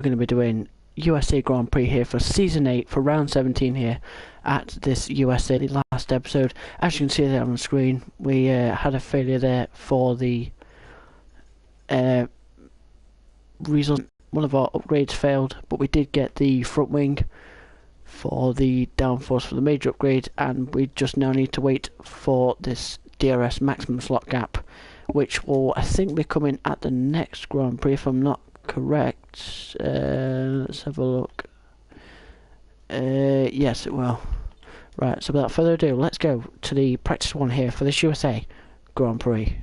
going to be doing USA Grand Prix here for Season 8 for Round 17 here at this USA. The last episode, as you can see there on the screen, we had a failure there for the result. One of our upgrades failed, but we did get the front wing for the downforce for the major upgrade, and we just now need to wait for this DRS maximum slot gap, which will, I think, be coming at the next Grand Prix if I'm not correct. Let's have a look. Yes, it will. Right, so without further ado, let's go to the practice one here for this USA Grand Prix.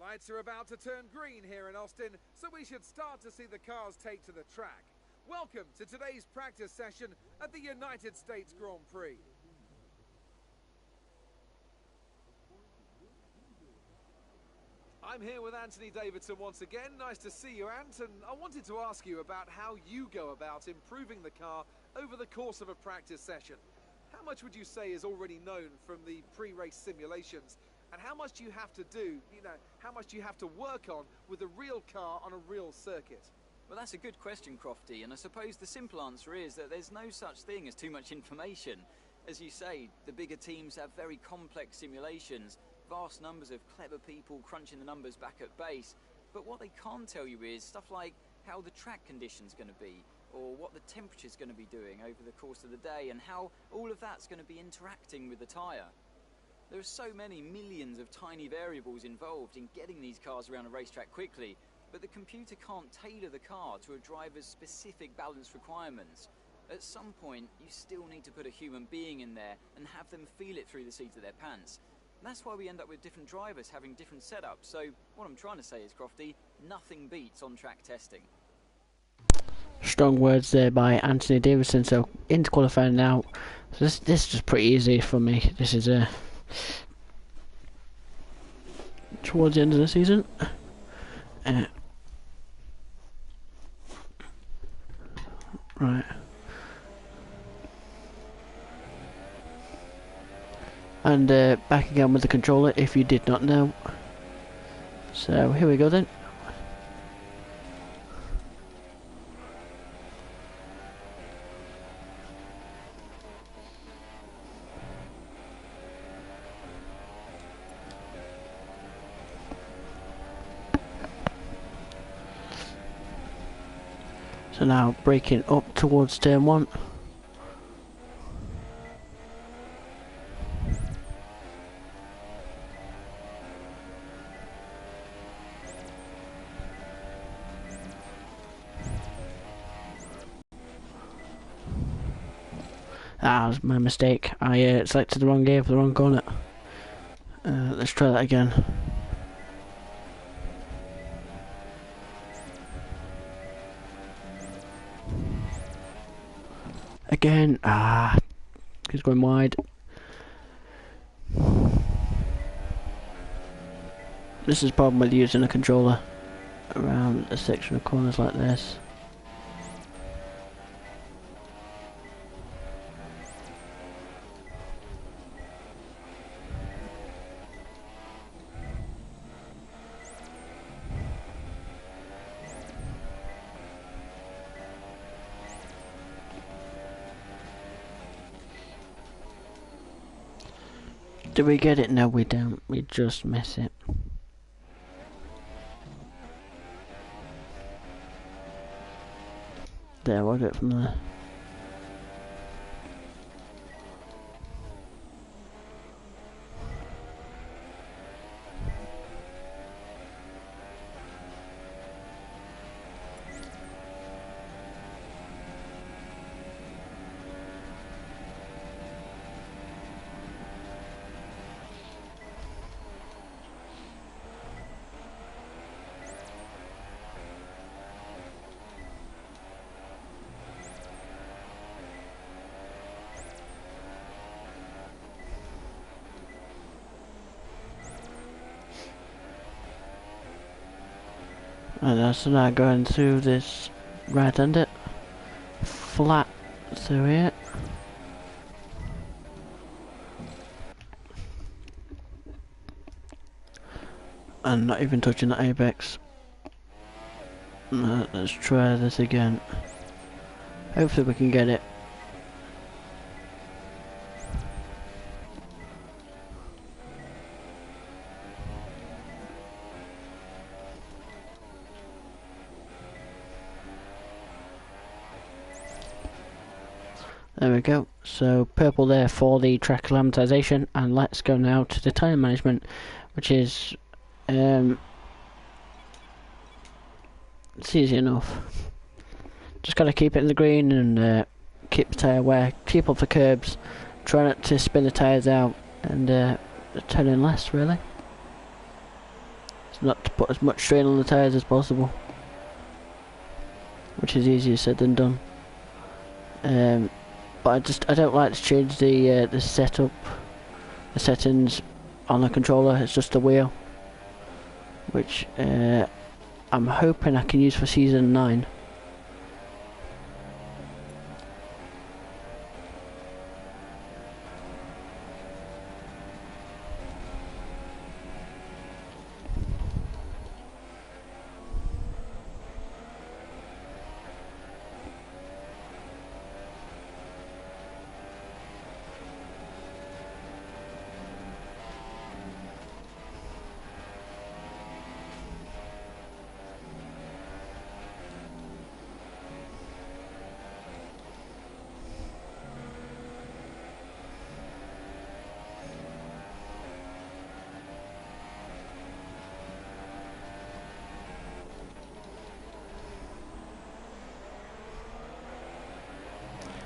Lights are about to turn green here in Austin, so we should start to see the cars take to the track. Welcome to today's practice session at the United States Grand Prix. I'm here with Anthony Davidson once again. Nice to see you, Ant, and I wanted to ask you about how you go about improving the car over the course of a practice session. How much would you say is already known from the pre-race simulations? And how much do you have to do, how much do you have to work on with a real car on a real circuit? Well, that's a good question, Crofty, and I suppose the simple answer is that there's no such thing as too much information. As you say, the bigger teams have very complex simulations, vast numbers of clever people crunching the numbers back at base, but what they can't tell you is stuff like how the track condition's going to be, or what the temperature's going to be doing over the course of the day, and how all of that's going to be interacting with the tyre. There are so many millions of tiny variables involved in getting these cars around a racetrack quickly, but the computer can't tailor the car to a driver's specific balance requirements. At some point, you still need to put a human being in there and have them feel it through the seat of their pants. And that's why we end up with different drivers having different setups. So what I'm trying to say is, Crofty, nothing beats on-track testing. Strong words there by Anthony Davidson. So into qualifying now. So this is pretty easy for me. This is towards the end of the season. Right. And back again with the controller if you did not know. So here we go then. So now braking up towards turn one. That was my mistake. I selected the wrong gear for the wrong corner. Let's try that again. Again, he's going wide. This is the problem with using a controller around a section of corners like this. Do we get it? No, we don't. We just miss it. There, we'll get it from there. And so now going through this right-hand it flat through here. And not even touching the apex. Let's try this again. Hopefully we can get it. There we go. So purple there for the track acclimatization, and let's go now to the tyre management, which is it's easy enough. Just gotta keep it in the green and keep the tyre wear, keep off the curbs, try not to spin the tyres out, and turn in less really. It's not to put as much strain on the tyres as possible, which is easier said than done. But I don't like to change the setup, the settings on the controller. It's just the wheel, which I'm hoping I can use for season 9.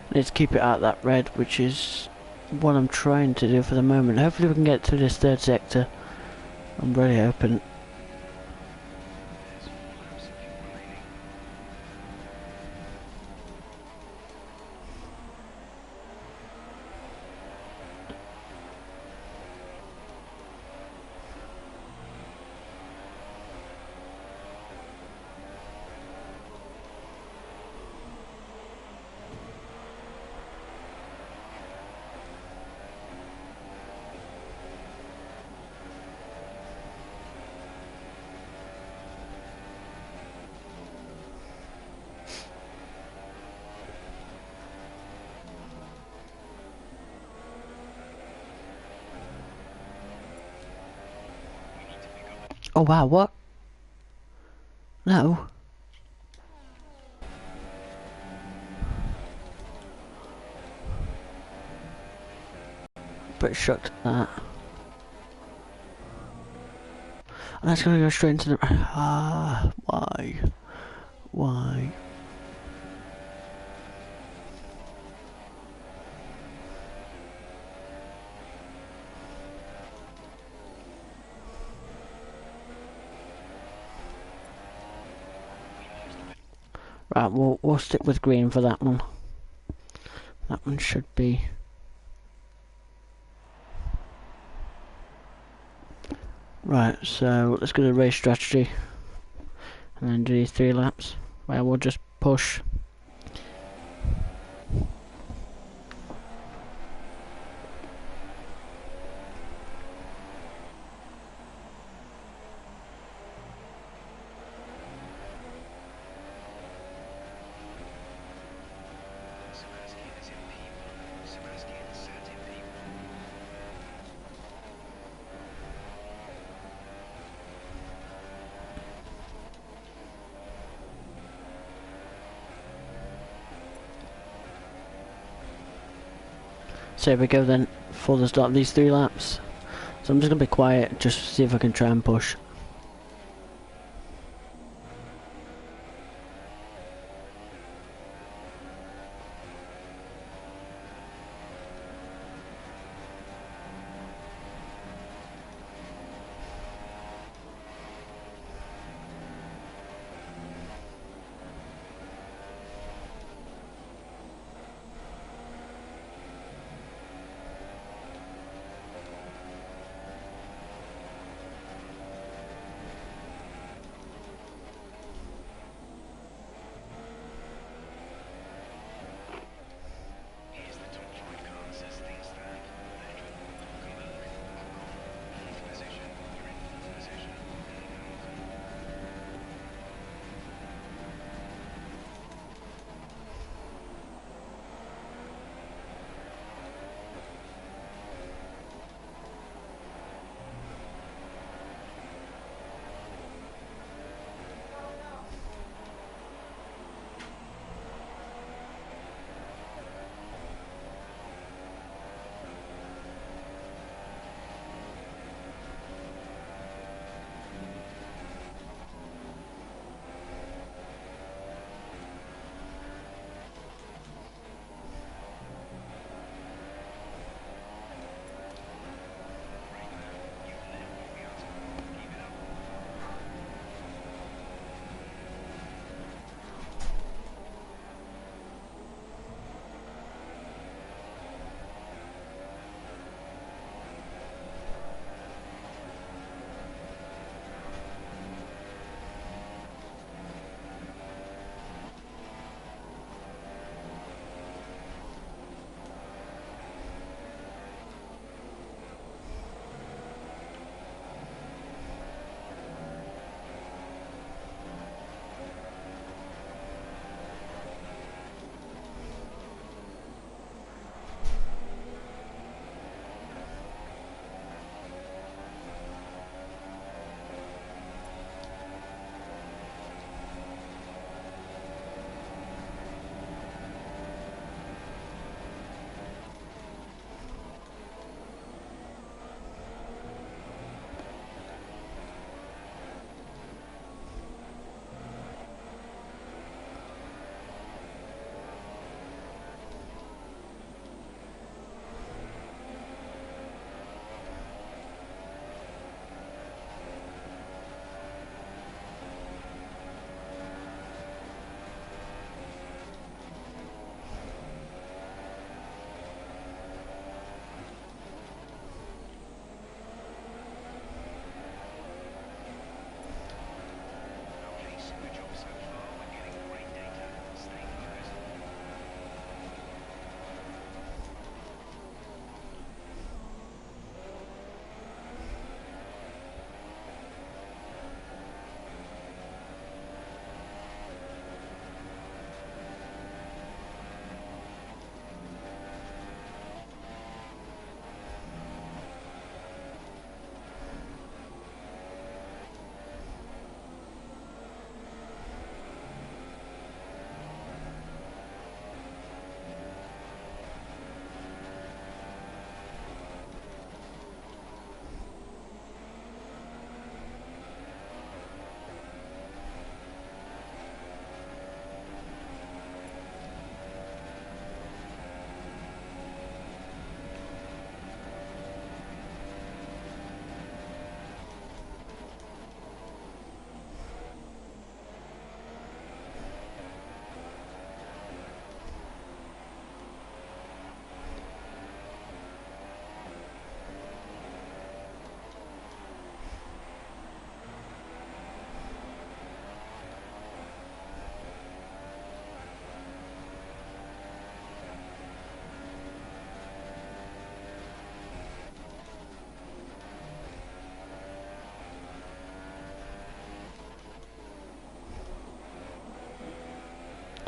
I need to keep it out of that red, which is what I'm trying to do for the moment. Hopefully we can get through this third sector. I'm really hoping. Oh wow, what? No. Pretty shocked at that. And that's gonna go straight into the... why? Why? Right, we'll stick with green for that one. That one should be... Right, so let's go to race strategy. And then do these 3 laps, where we'll just push. So here we go then, for the start of these 3 laps. So I'm just going to be quiet, just to see if I can try and push.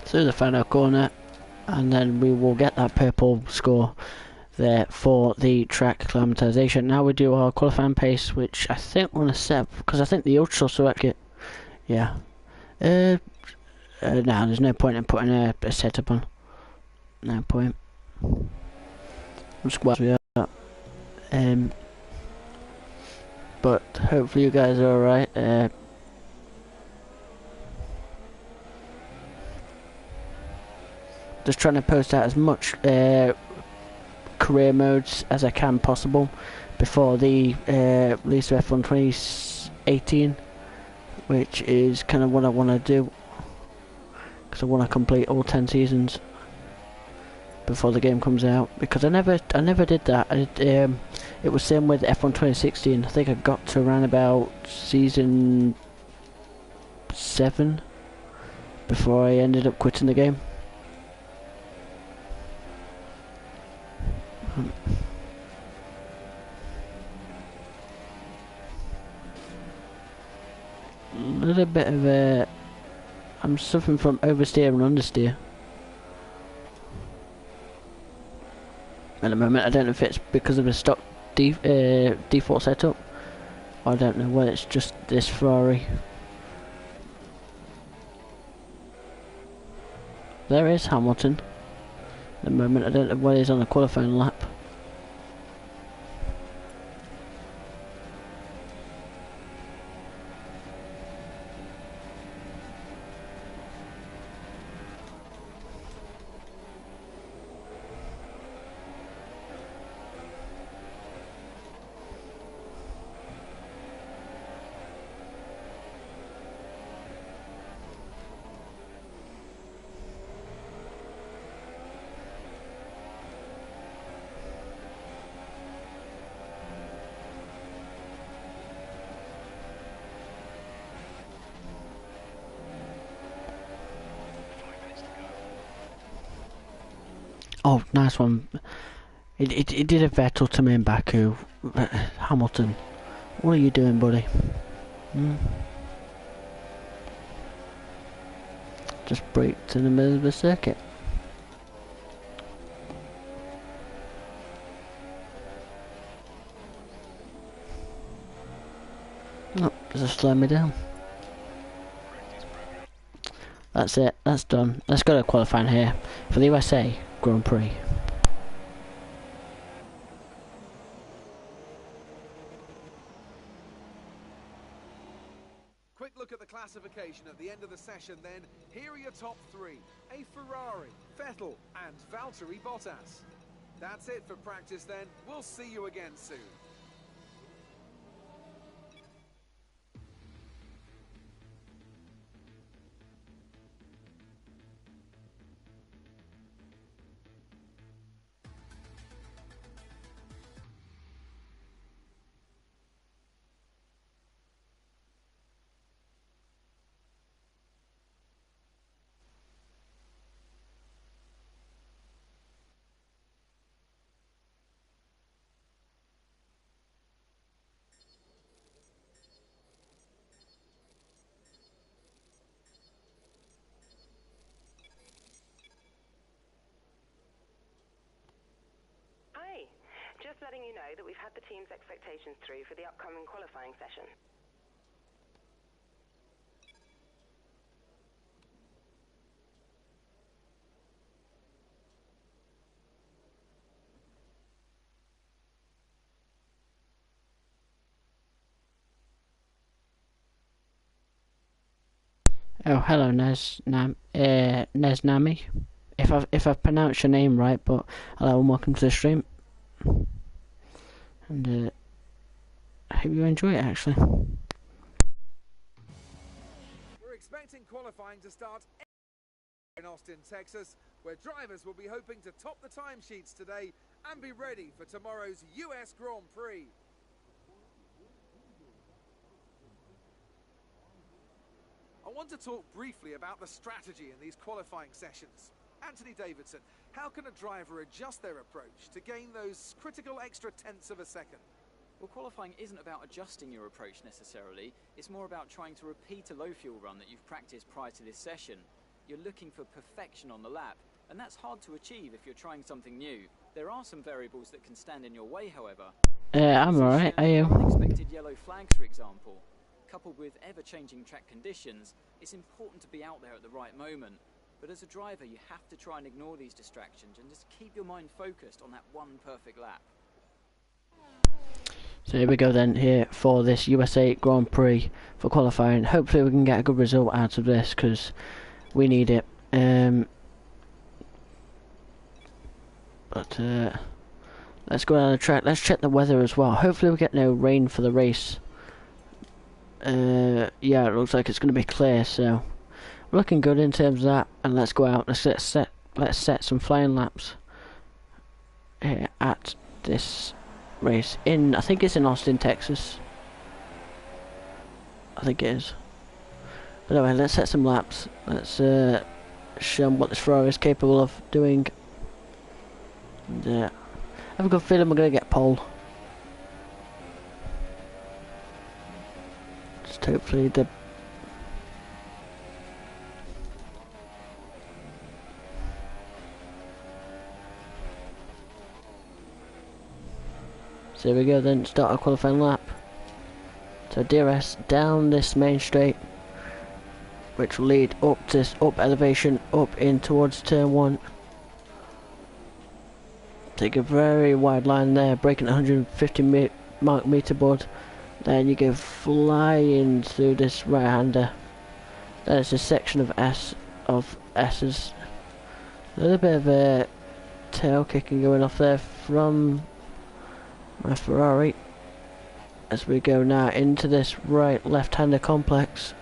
through the final corner, and then we will get that purple score there for the track acclimatization. Now we do our qualifying pace, which I think we're going to set, because I think the ultra select yeah. No, there's no point in putting a setup on. No point. Just where we are. But hopefully you guys are alright. Just trying to post out as much career modes as I can possible before the release of F1 2018, which is kind of what I want to do, because I want to complete all 10 seasons before the game comes out, because I never did that. It was same with F1 2016. I think I got to around about season 7 before I ended up quitting the game. A little bit of a... I'm suffering from oversteer and understeer at the moment. I don't know if it's because of the stock default setup. I don't know whether it's just this Ferrari. There is Hamilton at the moment. I don't know whether he's on a qualifying lap. Oh, nice one. It did a Vettel to me in Baku. Hamilton, what are you doing, buddy? Just braked in the middle of the circuit. Oh, just slow me down. That's it, that's done. Let's go to qualifying here for the USA Grand Prix. Quick look at the classification at the end of the session then. Here are your top three. A Ferrari, Vettel and Valtteri Bottas. That's it for practice then. We'll see you again soon. Just letting you know that we've had the team's expectations through for the upcoming qualifying session. Oh, hello, Neznami. If I've pronounced your name right, but hello and welcome to the stream. And I hope you enjoy it, actually. We're expecting qualifying to start in Austin, Texas, where drivers will be hoping to top the timesheets today and be ready for tomorrow's US Grand Prix. I want to talk briefly about the strategy in these qualifying sessions. Anthony Davidson, how can a driver adjust their approach to gain those critical extra tenths of a second? Well, qualifying isn't about adjusting your approach necessarily. It's more about trying to repeat a low fuel run that you've practiced prior to this session. You're looking for perfection on the lap, and that's hard to achieve if you're trying something new. There are some variables that can stand in your way, however. I'm alright, are you? Unexpected yellow flags, for example. Coupled with ever-changing track conditions, it's important to be out there at the right moment. But as a driver, you have to try and ignore these distractions and just keep your mind focused on that one perfect lap. So here we go then, here for this USA Grand Prix for qualifying. Hopefully we can get a good result out of this, because we need it. But let's go down the track. Let's check the weather as well. Hopefully we get no rain for the race. Yeah, it looks like it's going to be clear, so we're looking good in terms of that. And let's go out. Let's set some flying laps here at this race in, I think it's in Austin, Texas. I think it is. But anyway, let's set some laps. Let's show them what this Ferrari is capable of doing. And I have a good feeling we're going to get pole. Just hopefully the so here we go then, start our qualifying lap. So DRS down this main straight, which will lead up this elevation, up in towards turn 1. Take a very wide line there, braking at 150 meter board. Then you go flying through this right hander. Then it's a section of S's. A little bit of a tail kicking going off there from my Ferrari. As we go now into this right left-hander complex,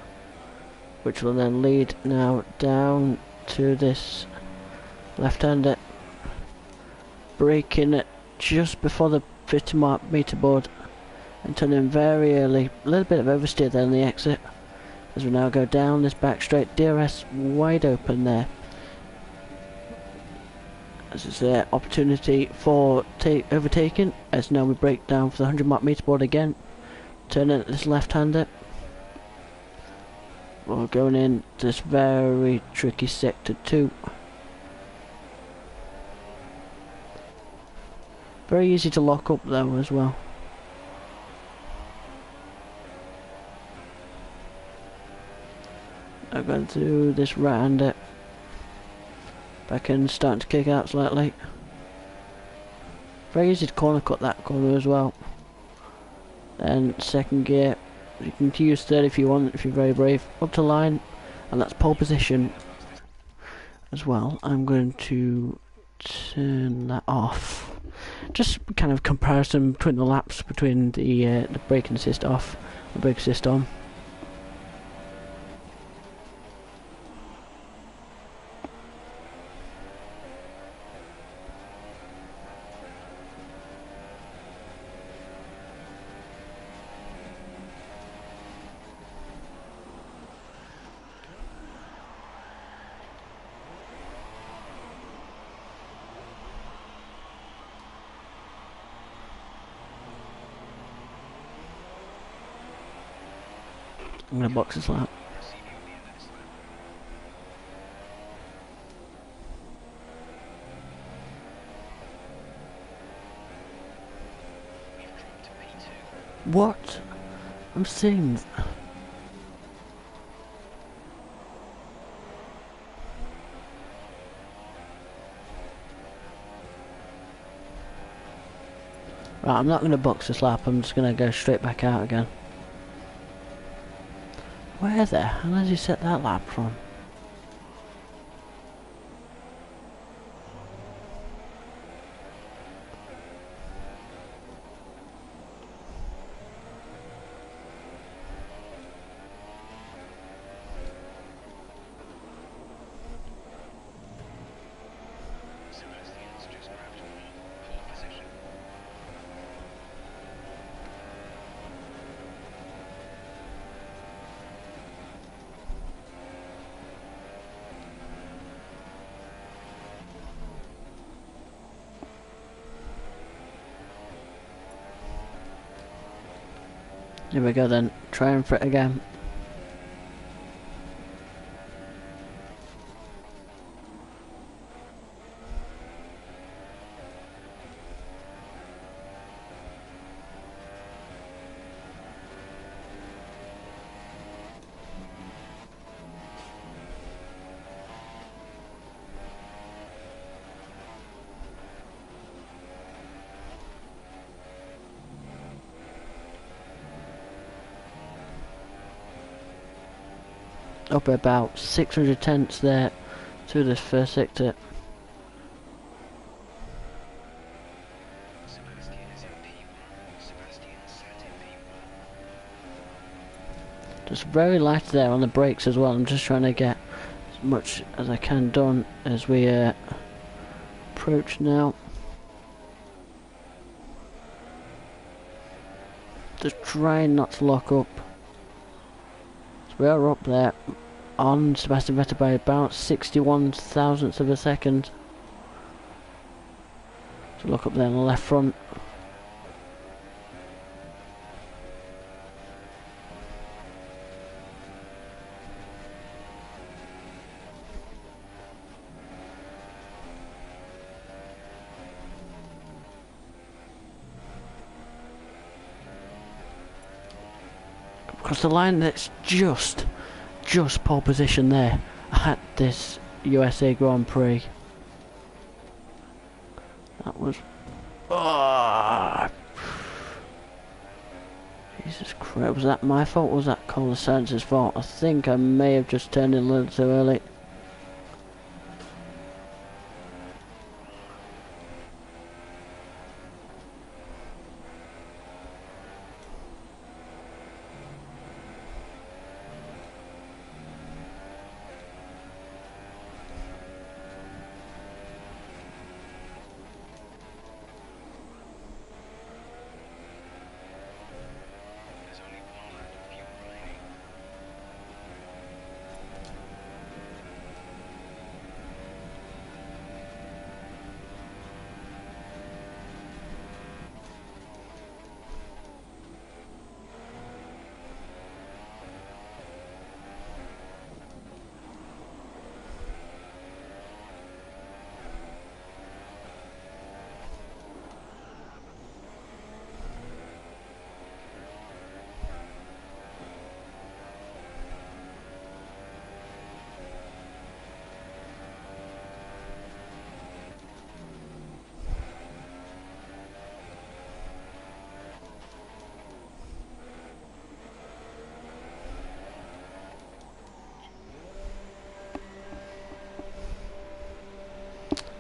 which will then lead now down to this left-hander, braking it just before the 50 meter board and turning very early. A little bit of oversteer there on the exit as we now go down this back straight. DRS wide open there. This is an opportunity for overtaking, as now we break down for the 100 meter board again, turning at this left-hander. We're going in this very tricky sector 2. Very easy to lock up though as well. I'm going through this right-hander. Back end starting to kick out slightly. Very easy to corner cut that corner as well. Then second gear, you can use third if you want, if you're very brave. Up to line, and that's pole position as well. I'm going to turn that off. Just kind of comparison between the laps, between the braking assist off, the brake assist on. I'm going to box this lap. What? I'm seeing... Right, I'm not going to box this lap, I'm just going to go straight back out again. Where the hell has he set that lap from? Here we go then, trying for it again. up about 600 tenths there through this first sector. Just very light there on the brakes as well. I'm just trying to get as much as I can done as we approach now. Just trying not to lock up. So we are up there on Sebastian Vettel by about 61 thousandths of a second. So look up there on the left front. Across the line, that's just pole position there at this USA Grand Prix. That was... Oh, Jesus Christ, was that my fault or was that Carlos Sainz's fault? I think I may have just turned in a little too early.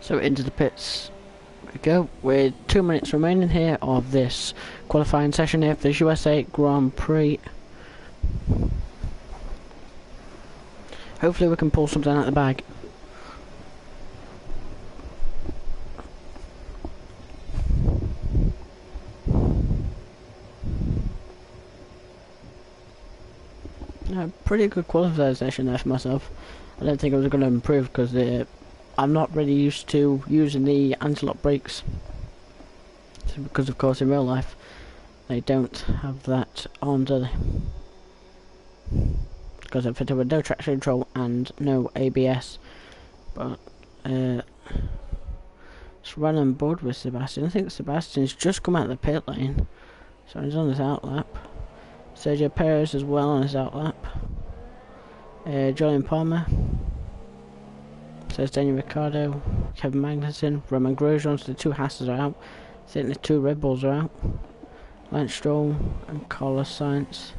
So into the pits we go with 2 minutes remaining here of this qualifying session here for this USA Grand Prix. Hopefully we can pull something out of the bag. Pretty good qualifying session there for myself. I don't think I was going to improve because I'm not really used to using the anti-lock brakes, because of course in real life they don't have that on, do they? Because I'm fitted with no traction control and no ABS. But just run on board with Sebastian. I think Sebastian's just come out of the pit lane, so he's on his outlap. Sergio Perez as well on his outlap. Julian Palmer. So Daniel Ricciardo, Kevin Magnussen, Roman Grosjean, so the two Haas's are out. I think the two Red Bulls are out. Lance Stroll and Carlos Sainz.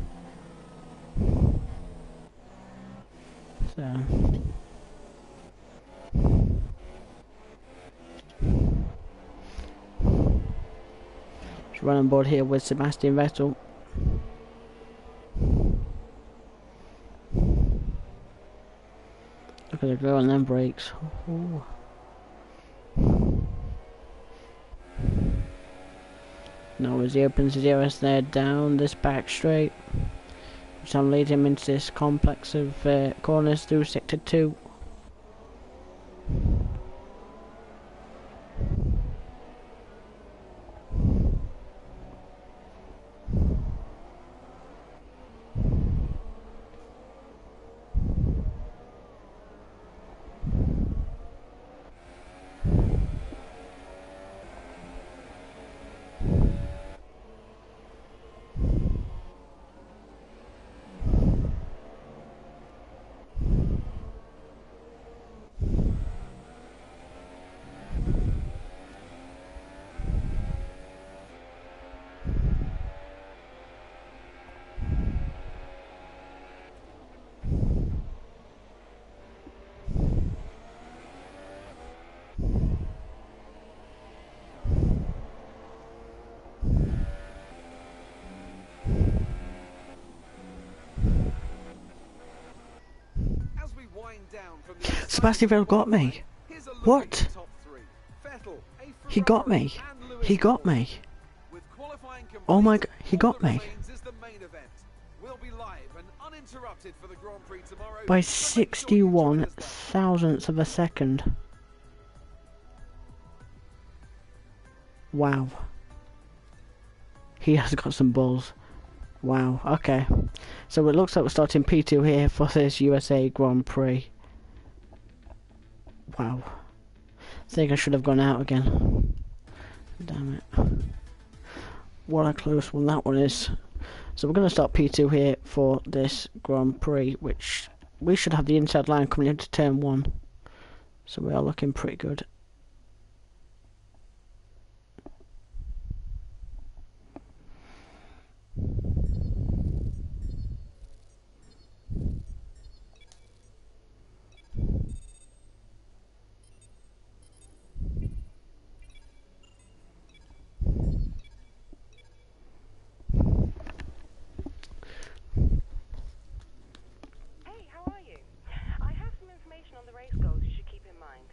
So just run on board here with Sebastian Vettel. Look at the glow on them brakes. Ooh. Now as he opens his DRS there down this back straight, which will lead him into this complex of corners through sector 2. Sebastian Vettel got me. Here's a look What? at the top three. Vettel, a He got Ferrari, me. and Lewis He got Hamilton. me. With qualifying complete, Oh my god, he all got that me. remains is the main event. We'll be live and uninterrupted for the Grand Prix tomorrow. By so make sure you join 61 us then. thousandths of a second. Wow. He has got some balls. Wow, okay. So it looks like we're starting P2 here for this USA Grand Prix. Wow. I think I should have gone out again. Damn it. What a close one that one is. So we're going to start P2 here for this Grand Prix, which we should have the inside line coming into turn 1. So we are looking pretty good. Hey, how are you? I have some information on the race goals you should keep in mind.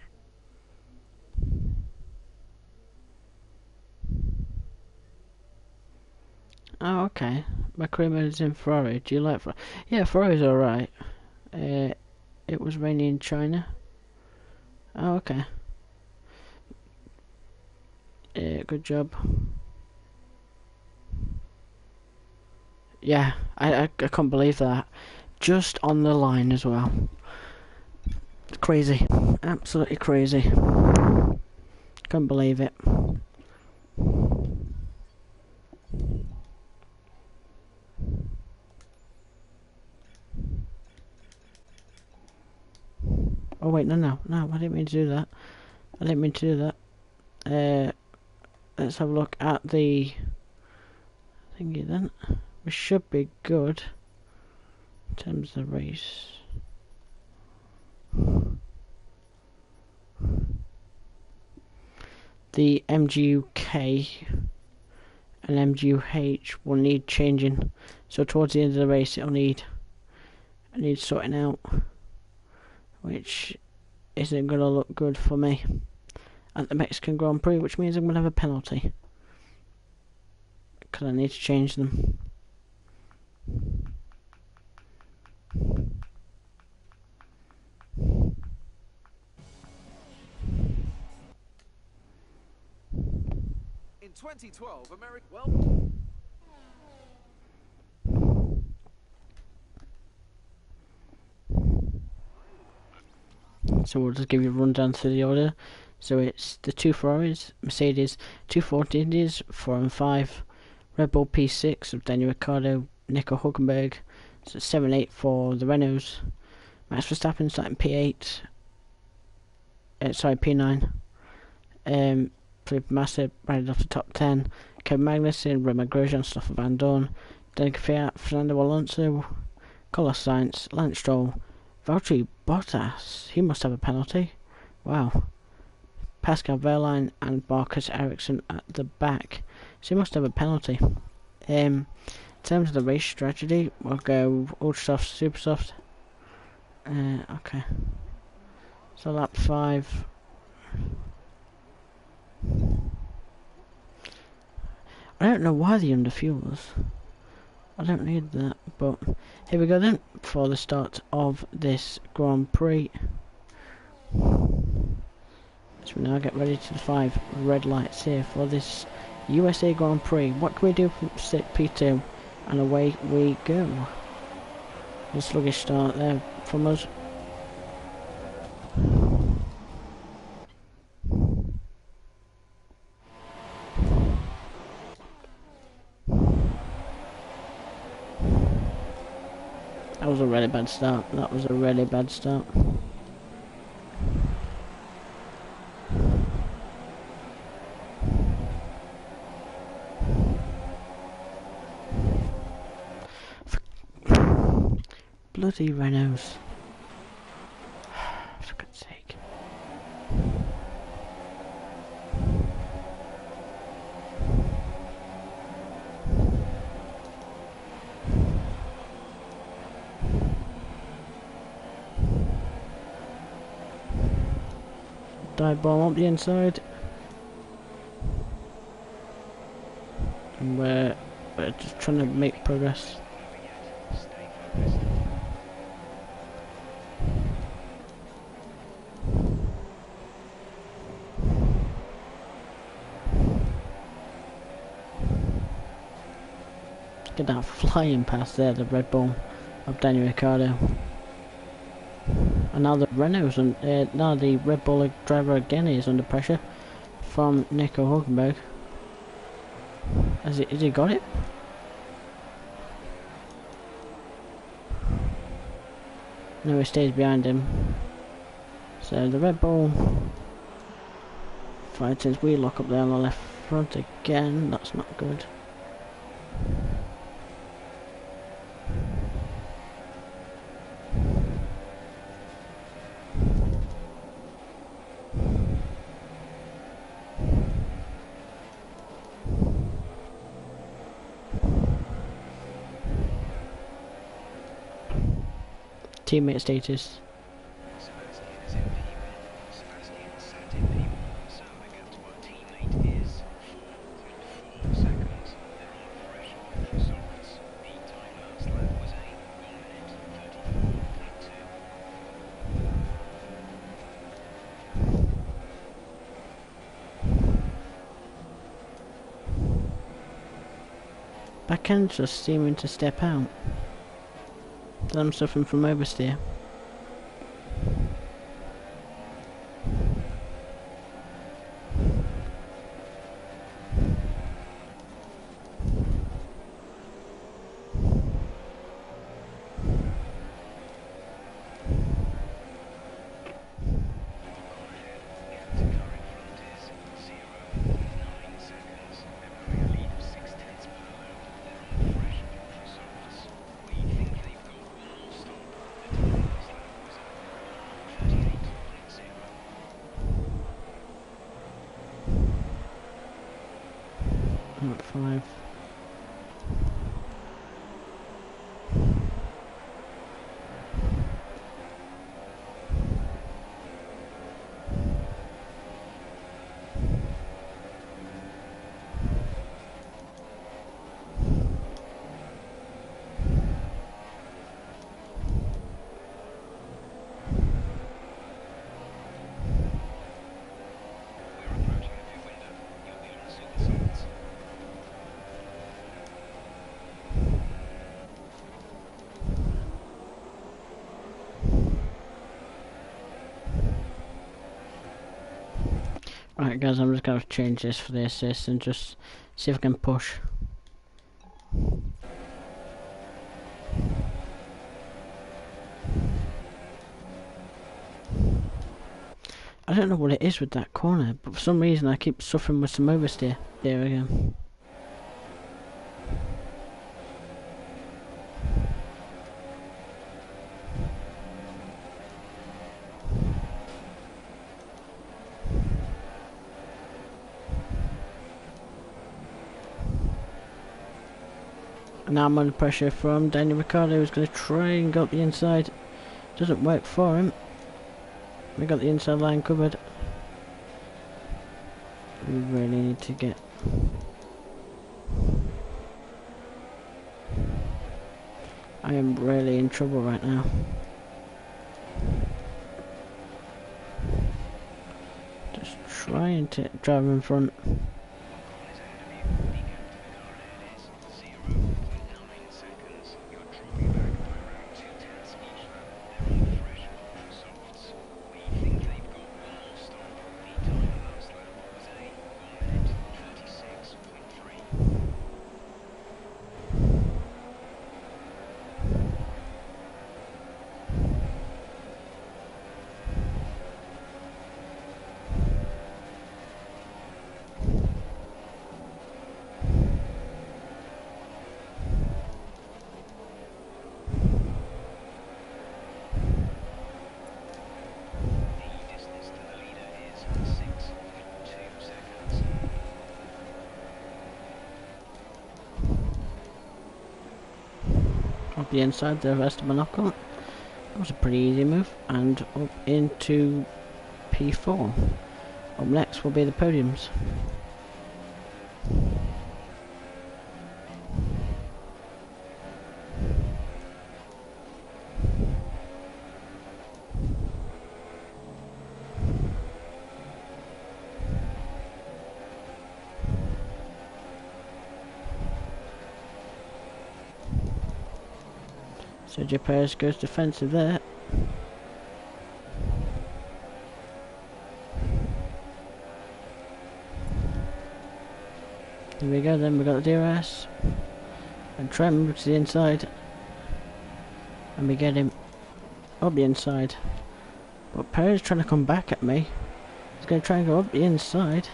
Oh, okay. My creamer is in Ferrari. Do you like Ferrari? Yeah, Ferrari's alright. It was raining in China. Oh, okay. Good job. Yeah, I can't believe that. Just on the line as well. Crazy. Absolutely crazy. Can't believe it. Oh wait, no, I didn't mean to do that. I didn't mean to do that. Let's have a look at the thingy then. We should be good in terms of the race. The MGUK and MGUH will need changing, so towards the end of the race it'll need sorting out, which isn't going to look good for me at the Mexican Grand Prix, which means I'm going to have a penalty because I need to change them. In 2012, America. Well. So we'll just give you a rundown through the order. So it's the 2 Ferraris, Mercedes 2 Ford Indies, 4 and 5, Red Bull P6 of Daniel Ricciardo, Nico Hülkenberg, so 7-8 for the Renaults, Max Verstappen starting P8, P9, Felipe Massa right off the top 10, Kevin Magnussen, Romain Grosjean, Stoffel Van Dorn, Danica Fiat, Fernando Alonso, Carlos Sainz, Lance Stroll, Valtteri Bottas, he must have a penalty. Wow. Pascal Wehrlein and Marcus Ericsson at the back, so he must have a penalty. In terms of the race strategy, we'll go ultra soft, super soft. Okay. So lap 5. I don't know why they underfuel us. I don't need that, but here we go then for the start of this Grand Prix. So we now get ready to the 5 red lights here for this USA Grand Prix. What can we do from P2? And away we go. A sluggish start there from us. That was a really bad start. That was a really bad start. Bloody Renaults. For God's sake. dive bomb up the inside. And we're just trying to make progress. Get that flying past there, the Red Bull of Daniel Ricciardo. And now the Renault's now the Red Bull driver again is under pressure from Nico Hulkenberg. Has he got it? No, he stays behind him. So the Red Bull finds his wheel lock up there on the left front again. That's not good. Teammate status. Sebastian is in P1. Sebastian sat in P1, so the gap to our teammate is 4.4 seconds. There are fresh off results. The time last lap was a 1 minute 34.2. Backend's just seeming to step out. I'm suffering from oversteer. Not 5. Right guys, I'm just going to change this for the assist and just see if I can push. I don't know what it is with that corner, but for some reason I keep suffering with some oversteer. There we go. Now I'm under pressure from Daniel Ricciardo, who's going to try and go up the inside. Doesn't work for him. We got the inside line covered. We really need to get... I am really in trouble right now. Just trying to drive in front. Up the inside, the rest of my knock-on. That was a pretty easy move, and up into P4. Up next will be the podiums. Sergio Perez goes defensive there. There we go, then we got the DRS. And Trem to the inside. And we get him up the inside. But Perez trying to come back at me. He's going to try and go up the inside.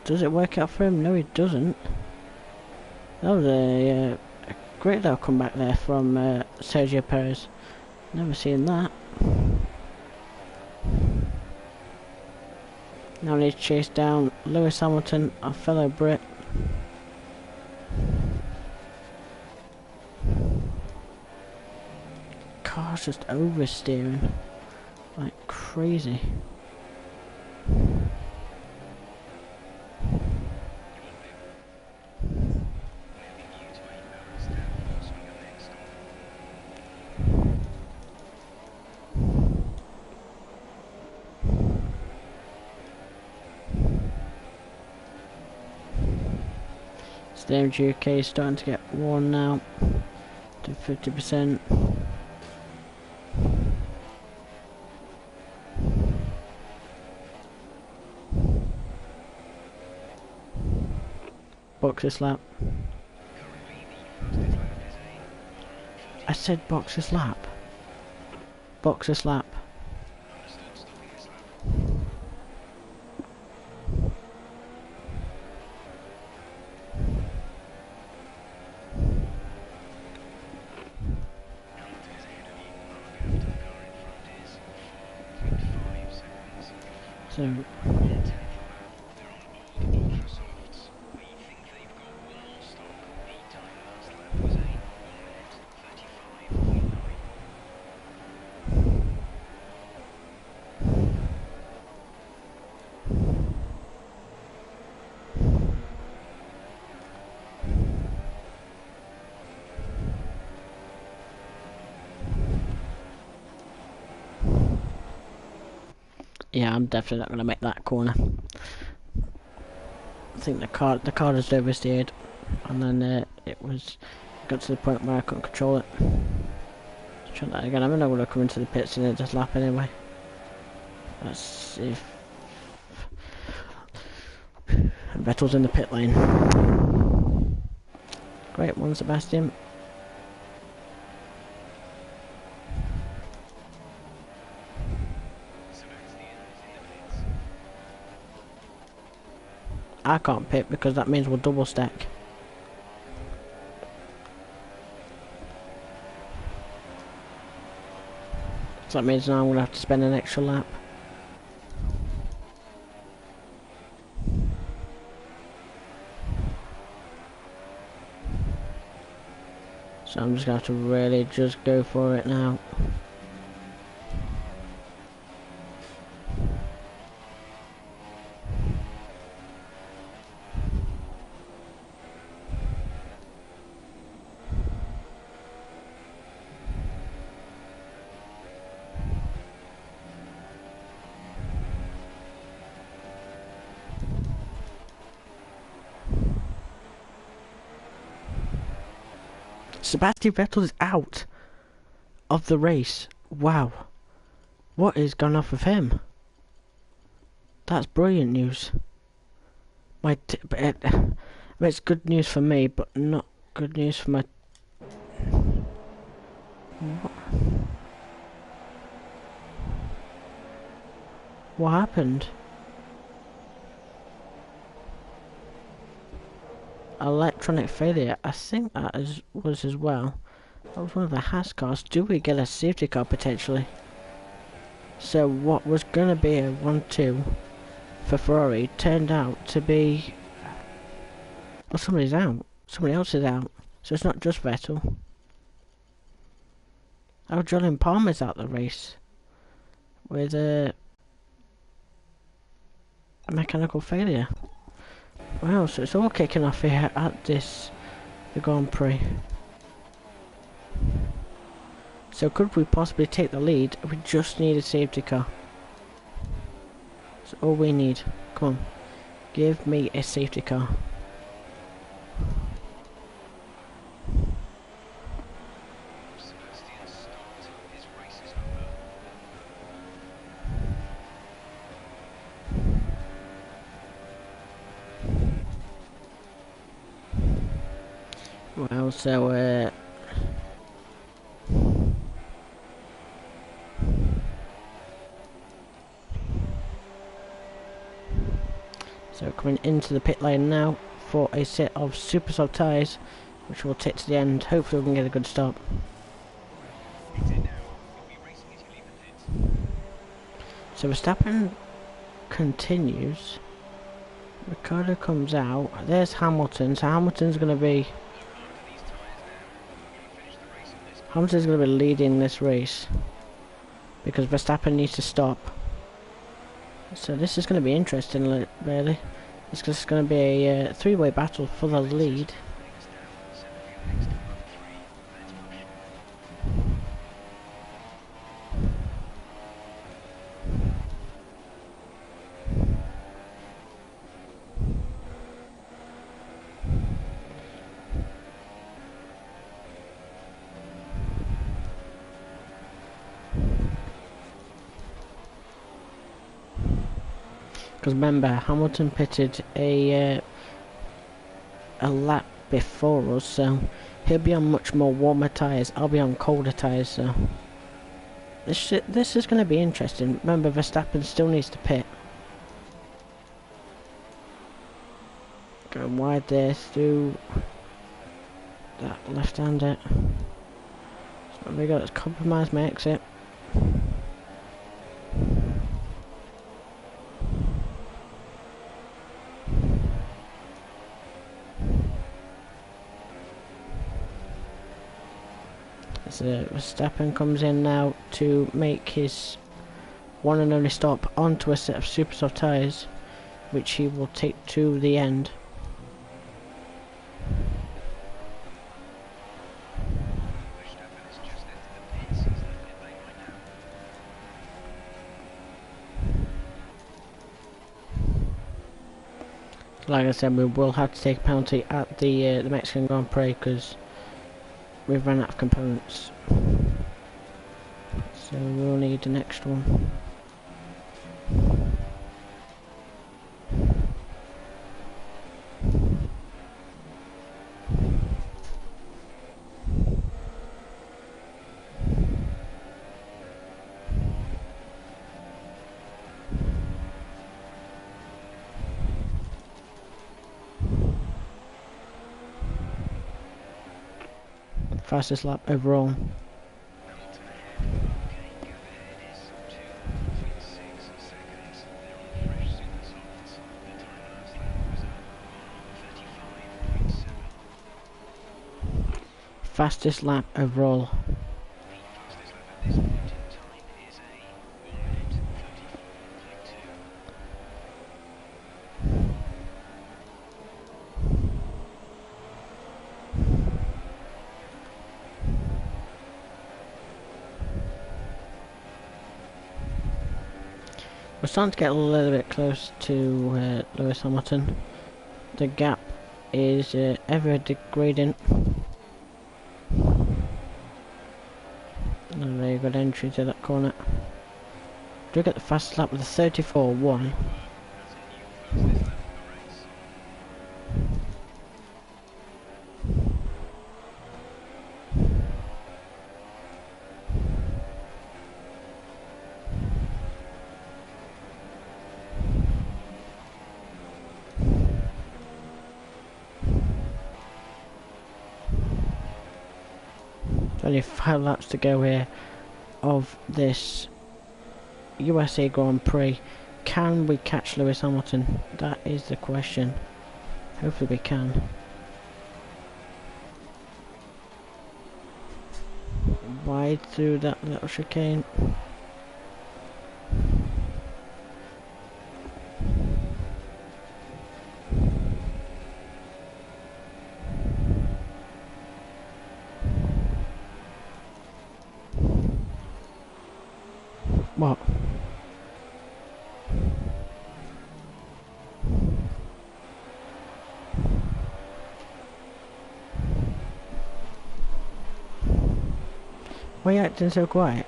Does it work out for him? No, he doesn't. That was a great little comeback there from Sergio Perez. Never seen that. Now we need to chase down Lewis Hamilton, our fellow Brit. Car's just oversteering like crazy. Steering UK is starting to get worn now to 50%. Box this lap. I said box this lap. Box this lap. So yeah, I'm definitely not going to make that corner. I think the car just oversteered, and then it got to the point where I couldn't control it. Let's try that again. I'm not going to come into the pits in this lap anyway. Let's see if Vettel's in the pit lane. Great one, Sebastian. I can't pit because that means we'll double stack. So that means now I'm going to have to spend an extra lap. So I'm just going to have to really just go for it now. Sebastian Vettel is out of the race. Wow. What is going off with him? That's brilliant news. It's good news for me, but not good news for my... What happened? Electronic failure. I think that was as well. That was one of the Haas cars. Do we get a safety car potentially? So what was going to be a 1-2 for Ferrari turned out to be... Well, somebody's out. Somebody else is out. So it's not just Vettel. Oh, Jolyon Palmer's out the race. With a mechanical failure. Wow, so it's all kicking off here at the Grand Prix. So could we possibly take the lead? We just need a safety car. That's all we need. Come on. Give me a safety car. Sebastian's start. His race is over. Well, so coming into the pit lane now for a set of super soft tyres, which we'll take to the end. Hopefully we can get a good start. It's in now. You'll be racing as you leave the pits. So Verstappen continues. Ricardo comes out. There's Hamilton. So Hamilton's going to be Under these tyres now. We're going to finish the race on this. Hamilton's going to be leading this race because Verstappen needs to stop. So this is going to be interesting, really. It's just going to be a three-way battle for the lead. Because remember, Hamilton pitted a lap before us, so he'll be on much more warmer tyres. I'll be on colder tyres, so this is going to be interesting. Remember, Verstappen still needs to pit. Going wide there through that left-hander. So we got to compromise my exit. So Verstappen comes in now to make his one and only stop onto a set of super soft tyres, which he will take to the end. Verstappen has just entered the pits. He's in the pit lane right now. Like I said, we will have to take a penalty at the Mexican Grand Prix because we've run out of components. So we'll need the next one. Fastest lap overall. Hamilton ahead. Okay, gap ahead is 2.6 seconds. They're on fresh super softs. The time last lap was at 1:35.7. Fastest lap overall. The fastest lap at this point in time is a 1:34.2. We're starting to get a little bit close to Lewis Hamilton. The gap is ever degrading. A very good entry to that corner. Do we get the fastest lap with a 34.1? That's a new fastest lap of the race. Only 5 laps to go here of this USA Grand Prix. Can we catch Lewis Hamilton? That is the question. Hopefully we can. Wide through that little chicane. What? Why are you acting so quiet?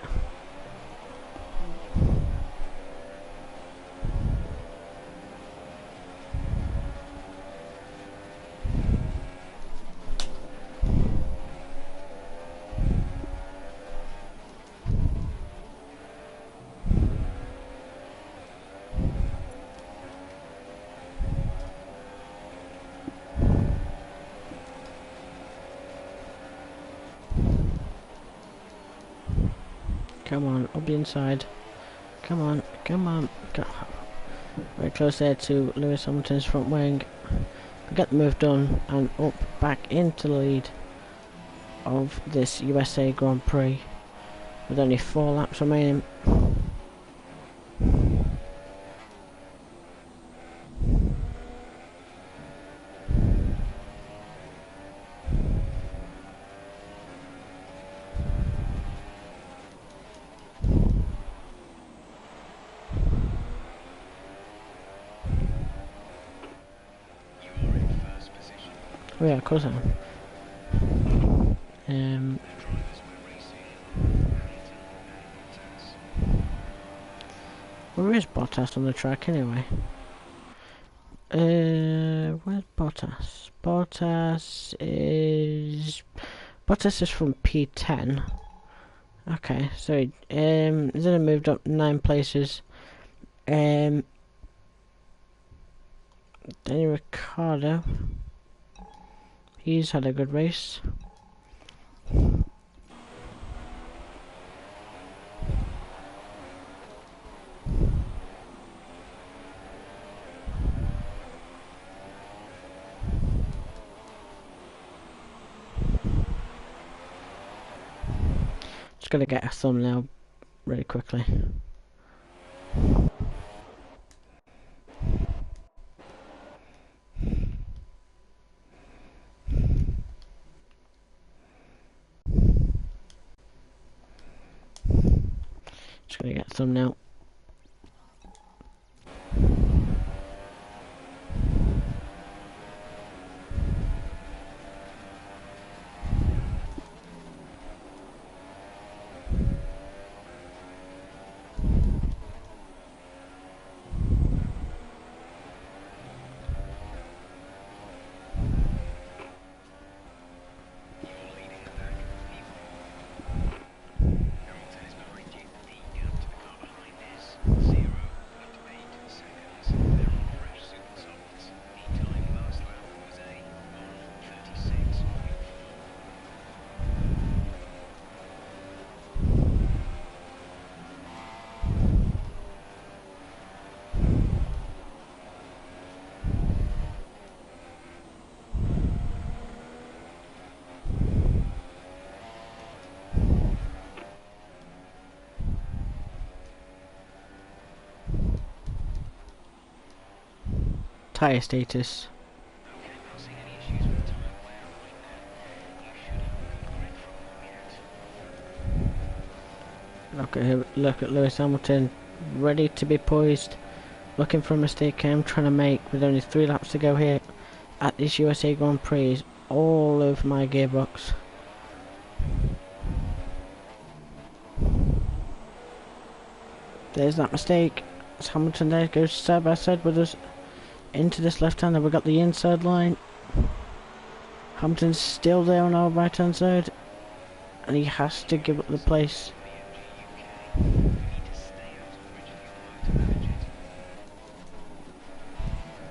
Come on, up the inside. Come on, come on. Very close there to Lewis Hamilton's front wing. Get the move done and up back into the lead of this USA Grand Prix with only 4 laps remaining. Oh yeah, of course I am. Where is Bottas on the track anyway? Where's Bottas? Bottas is from P10. Okay, so he's only moved up 9 places. Danny Ricciardo. He's had a good race. Just gonna get a thumbnail really quickly. Just gonna get a thumbnail. Tyre status. Look at Lewis Hamilton, ready to be poised, looking for a mistake I'm trying to make with only 3 laps to go here at this USA Grand Prix. All over my gearbox. There's that mistake. As Hamilton there goes side by side with us into this left hander. We've got the inside line. Hamilton's still there on our right hand side, and he has to give up the place.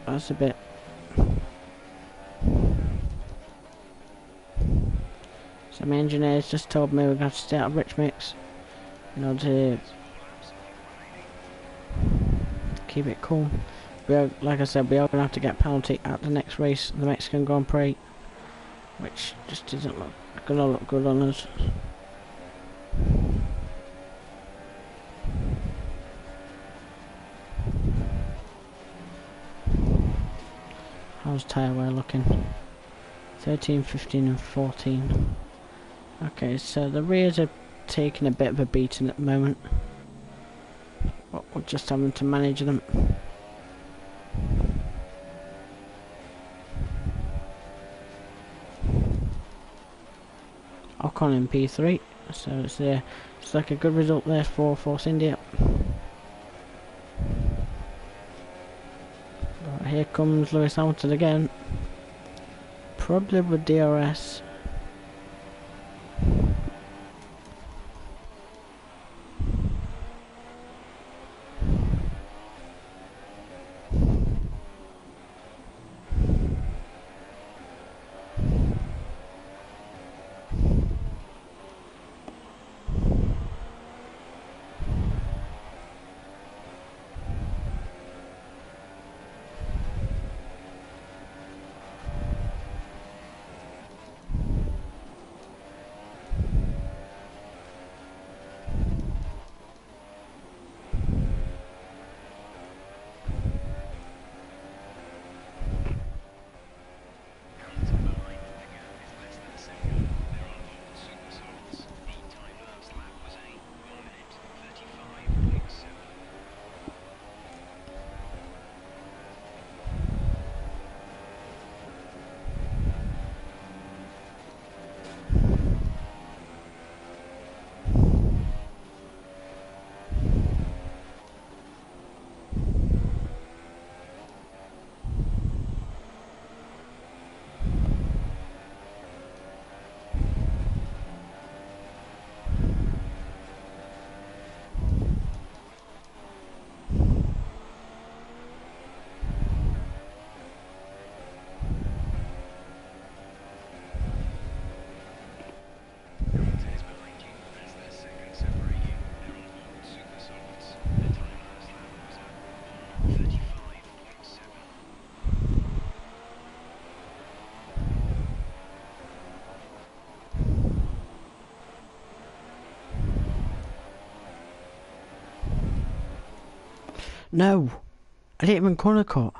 That's a bit. So my engineers just told me we're going to have to stay out of rich mix in order to keep it cool. We are, like I said, we are going to have to get a penalty at the next race, the Mexican Grand Prix, which just doesn't look good on us. How's tyre wear looking? 13, 15 and 14. Okay, so the rears are taking a bit of a beating at the moment. We're just having to manage them. Ocon in P3, so it's like a good result there for Force India. But here comes Lewis Hamilton again, probably with DRS. Hamilton behind, the gap is less than a second. They're on board super softs. The time last lap was a 1 minute 35.7. Hamilton is behind you as their second separate you. They're on board super softs. The time last lap was a 1:35.7. No! I didn't even corner cut.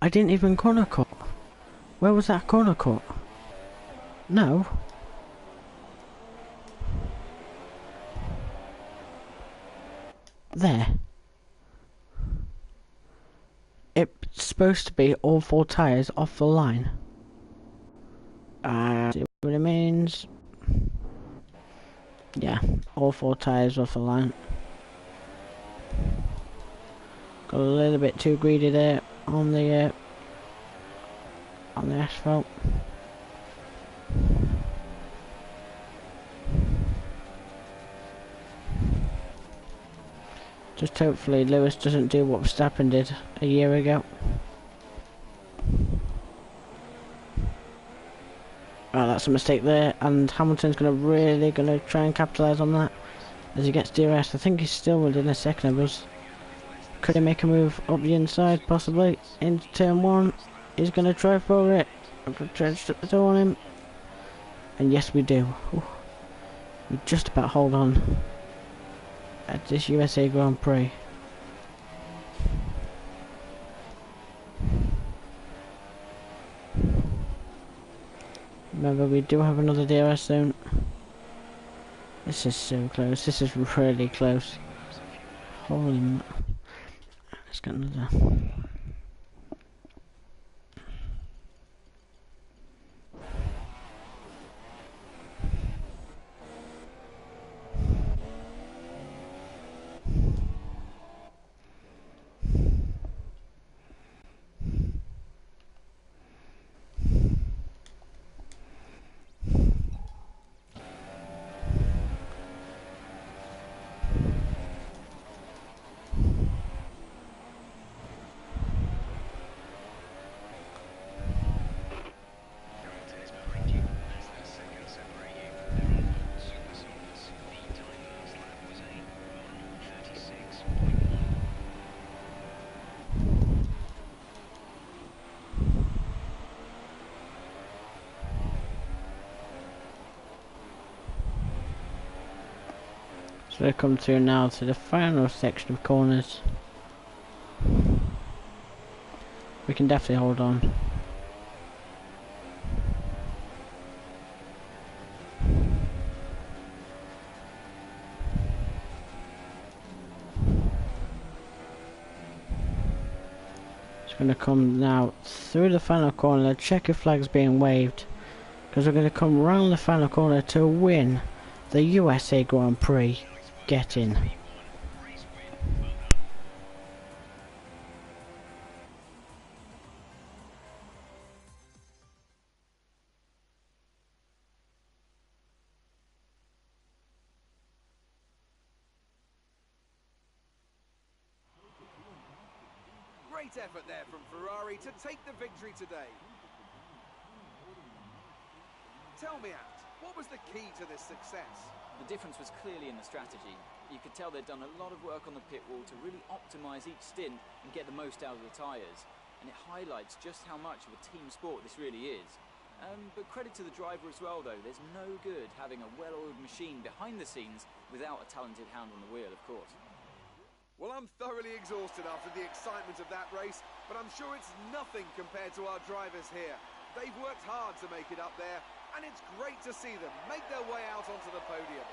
I didn't even corner cut. Where was that corner cut? No. There. It's supposed to be all 4 tyres off the line. See what it means. Yeah, all 4 tyres off the line. Got a little bit too greedy there on the asphalt. Just hopefully Lewis doesn't do what Verstappen did a year ago. Right, that's a mistake there, and Hamilton's really gonna try and capitalise on that as he gets DRS. I think he's still within a second of us. Could he make a move up the inside, possibly into turn 1? He's gonna try for it. I'm gonna try to strip the door on him, and yes, we do. Ooh. We just about hold on at this USA Grand Prix. Remember, we do have another DRS soon. This is so close. This is really close. Holy m... Let's get another. So we come through now to the final section of corners. We can definitely hold on. It's going to come now through the final corner. The checker flag's being waved because we're going to come round the final corner to win the USA Grand Prix. Get in. Great effort there from Ferrari to take the victory today. Tell me, Ant, what was the key to this success? The difference was clearly in the strategy. You could tell they'd done a lot of work on the pit wall to really optimise each stint and get the most out of the tyres. And it highlights just how much of a team sport this really is. But credit to the driver as well, though. There's no good having a well-oiled machine behind the scenes without a talented hand on the wheel, of course. Well, I'm thoroughly exhausted after the excitement of that race, but I'm sure it's nothing compared to our drivers here. They've worked hard to make it up there, and it's great to see them make their way out onto the podium.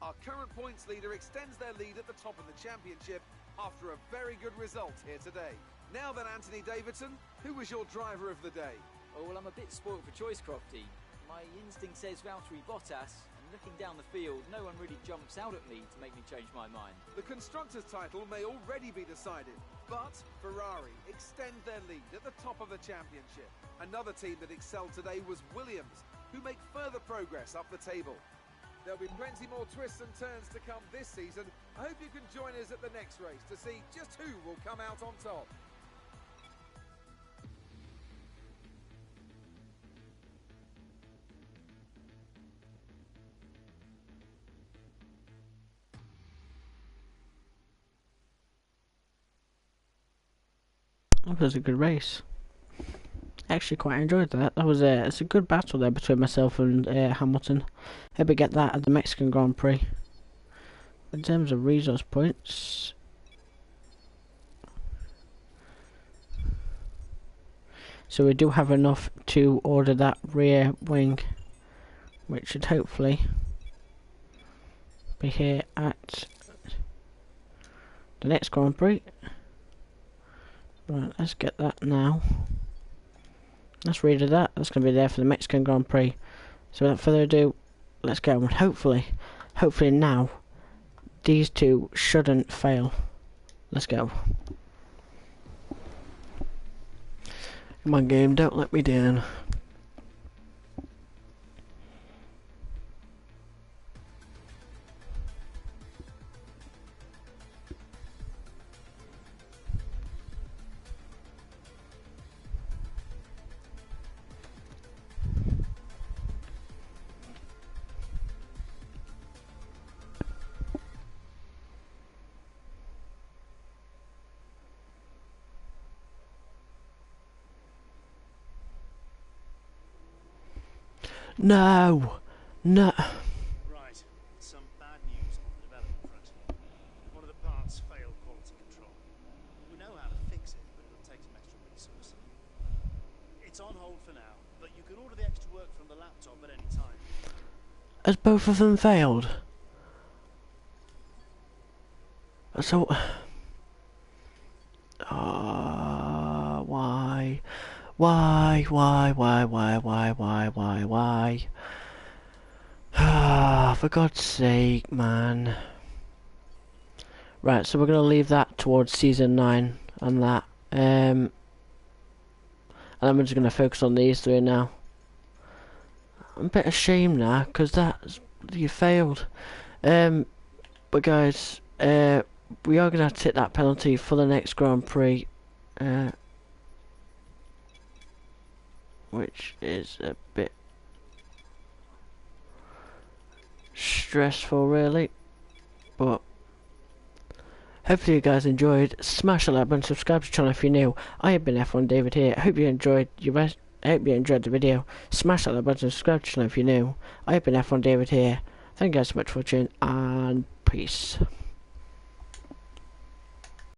Our current points leader extends their lead at the top of the championship after a very good result here today. Now then, Anthony Davidson, who was your driver of the day? Oh, well, I'm a bit spoilt for choice, Crofty. My instinct says Valtteri Bottas, and looking down the field, no one really jumps out at me to make me change my mind. The Constructors' title may already be decided, but Ferrari extend their lead at the top of the championship. Another team that excelled today was Williams, who make further progress up the table. There'll be plenty more twists and turns to come this season. I hope you can join us at the next race to see just who will come out on top. That was a good race. I actually quite enjoyed that. That was it's a good battle there between myself and Hamilton. Hope we get that at the Mexican Grand Prix. In terms of resource points, so we do have enough to order that rear wing, which should hopefully be here at the next Grand Prix. Right, let's get that now. Let's read of that. That's going to be there for the Mexican Grand Prix. So without further ado, let's go. And hopefully now, these two shouldn't fail. Let's go. Come on, game, don't let me down. No! Right, some bad news on the development front. One of the parts failed quality control. We know how to fix it, but it'll take some extra resource. It's on hold for now, but you can order the extra work from the laptop at any time. Has both of them failed? So... why? Why? Ah, for God's sake, man. Right, so we're going to leave that towards Season 9 and that. And then we're just going to focus on these three now. I'm a bit ashamed now, because you failed. But guys, we are going to have to take that penalty for the next Grand Prix. Which is a bit stressful, really, but hopefully you guys enjoyed. Smash that like button, subscribe to the channel if you're new. I have been F1 David here. I hope you enjoyed the video. Smash that like button, subscribe to the channel if you're new. I have been F1 David here. Thank you guys so much for watching, and peace.